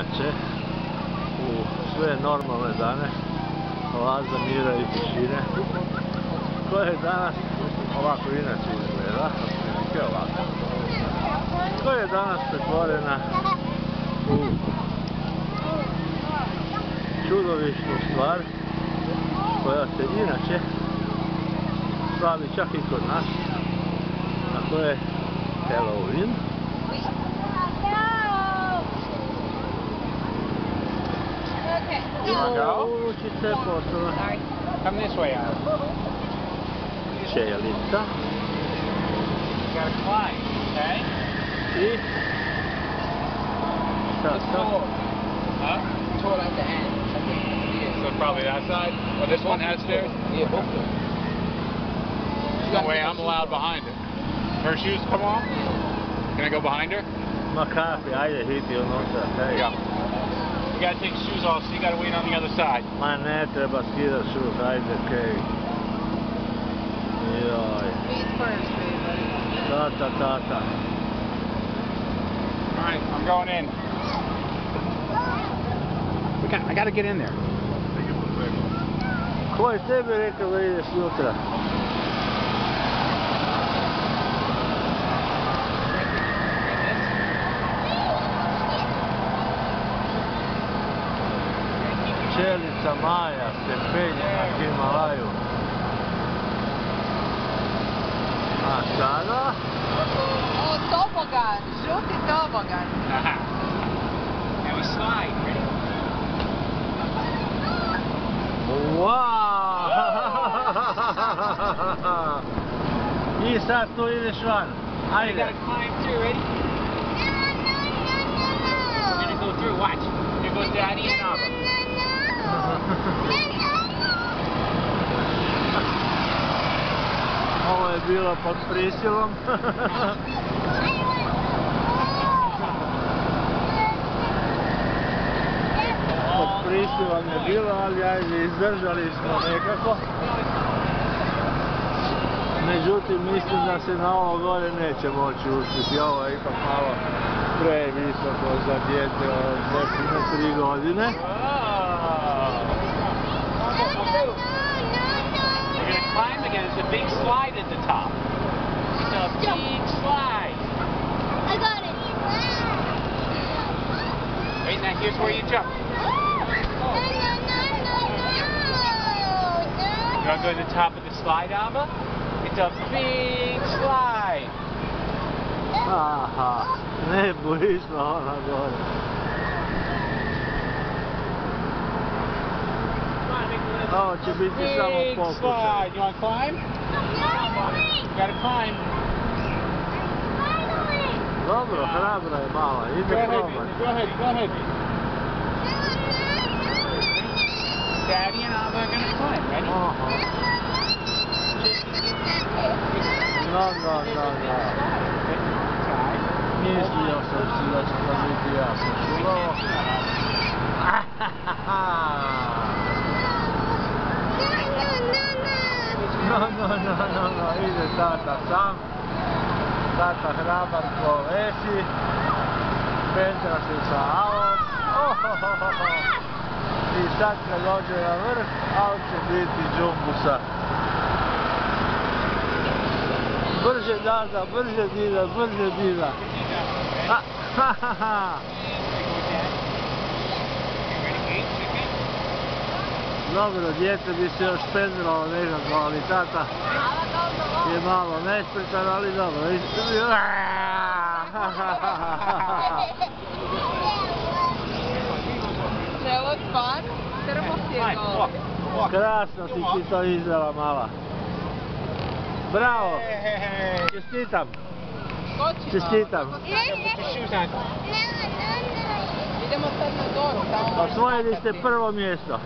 inače u sve normalne dane oaza mira i tišine koja je danas ovako inače izgleda, otprilike ovako, koja je danas pretvorena u čudovišnu stvar koja se inače slavi čak i kod nas, a to je Halloween. Uručice, posle. Come this way, Al. Čelica. You gotta climb, okay? I sad. Huh? Toward at the end. Yeah. So probably that side? Well, this one has stairs? Yeah, both of them. No way, I'm allowed behind it. Her shoes come off? Can I go behind her? Ma kakvi, ajde hiti unutra. There you go. You gotta take shoes off, so you gotta wait on the other side. Ma ne treba skidat šuz, ajde kej. Joj. Feet first, baby. Tata. Alright, I'm going in. I gotta get in there. Ko je tebi rekao da ideš jutra? Čelica Maja se penje na Himalaju. A sada? O, tobogan, žuti tobogan. Now we slide, ready? Wow! I sad tu ideš van. You Ajde. gotta climb through, ready? We're gonna go through, watch. Here goes Daddy and Abba. Ovo je bilo pod prisilom. Pod prisilom je bilo, ali ajde, izdržali smo nekako. Međutim, mislim da se na ovo gore neće moći uspjeti. Ovo je ipak malo previsoko za dijete od nepune 3 godine. We're gonna climb again. It's a big slide at the top. It's a big slide. I got it. Right now, here's where you jump. You wanna go to the top of the slide, Abba? It's a big slide. Aha, ne bu išla ona gore. Ovo će biti samo Big pokušaj. slide. You wanna climb? You gotta climb. Dobro, hrabra je mala, Go ide ahead, probaj. go ahead. Daddy and Abba are gonna climb. Ready? Aha. No. Mislio sam si da će to biti jasno. Šulovo. No, ide tata sam. Tata hrabar ko vesi. Pentra se sa Alom. I sad kad dođe na vrh, Al će biti džumbusa. Brže Dada, brže Dida. Dobro, dijete bi se još pendralo nekako, ali tata je malo nespretan, ali dobro. That was fun. Krasno si ti to izvela, mala. Bravo! Čestitam! Čestitam! Put your shoes on. Idemo sad na goru. Osvojili ste prvo mjesto.